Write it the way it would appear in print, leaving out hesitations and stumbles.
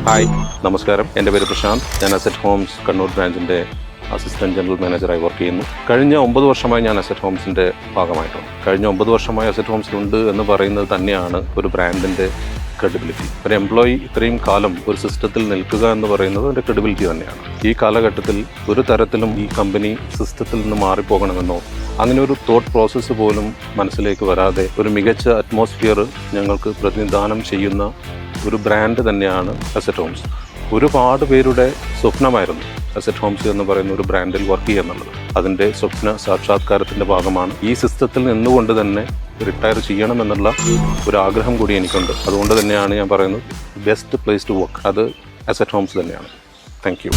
Hi, നമസ്കാരം. എൻ്റെ പേര് പ്രശാന്ത്. ഞാൻ അസറ്റ് ഹോംസ് കണ്ണൂർ ബ്രാഞ്ചിൻ്റെ അസിസ്റ്റൻറ്റ് ജനറൽ മാനേജറായി വർക്ക് ചെയ്യുന്നു. കഴിഞ്ഞ 9 വർഷമായി ഞാൻ അസറ്റ് ഹോംസിൻ്റെ ഭാഗമായിട്ടുണ്ട്. കഴിഞ്ഞ 9 വർഷമായി അസറ്റ് ഹോംസിലുണ്ട് എന്ന് പറയുന്നത് തന്നെയാണ് ഒരു ബ്രാൻഡിൻ്റെ ക്രെഡിബിലിറ്റി. ഒരു എംപ്ലോയി ഇത്രയും കാലം ഒരു സിസ്റ്റത്തിൽ നിൽക്കുക എന്ന് പറയുന്നത് അതിൻ്റെ ക്രെഡിബിലിറ്റി തന്നെയാണ്. ഈ കാലഘട്ടത്തിൽ ഒരു തരത്തിലും ഈ കമ്പനി സിസ്റ്റത്തിൽ നിന്ന് മാറിപ്പോകണമെന്നോ അങ്ങനെ ഒരു തോട്ട് പ്രോസസ്സ് പോലും മനസ്സിലേക്ക് വരാതെ ഒരു മികച്ച അറ്റ്മോസ്ഫിയർ ഞങ്ങൾക്ക് പ്രതിനിധാനം ചെയ്യുന്ന ഒരു ബ്രാൻഡ് തന്നെയാണ് അസറ്റ് ഹോംസ്. ഒരുപാട് പേരുടെ സ്വപ്നമായിരുന്നു അസറ്റ് ഹോംസ് എന്ന് പറയുന്ന ഒരു ബ്രാൻഡിൽ വർക്ക് ചെയ്യുക എന്നുള്ളത്. അതിൻ്റെ സ്വപ്ന സാക്ഷാത്കാരത്തിൻ്റെ ഭാഗമാണ് ഈ സിസ്റ്റത്തിൽ നിന്നുകൊണ്ട് തന്നെ റിട്ടയർ ചെയ്യണമെന്നുള്ള ഒരു ആഗ്രഹം കൂടി എനിക്കുണ്ട്. അതുകൊണ്ട് തന്നെയാണ് ഞാൻ പറയുന്നത് ബെസ്റ്റ് പ്ലേസ് ടു വർക്ക് അത് അസറ്റ് ഹോംസ് തന്നെയാണ്. Thank you.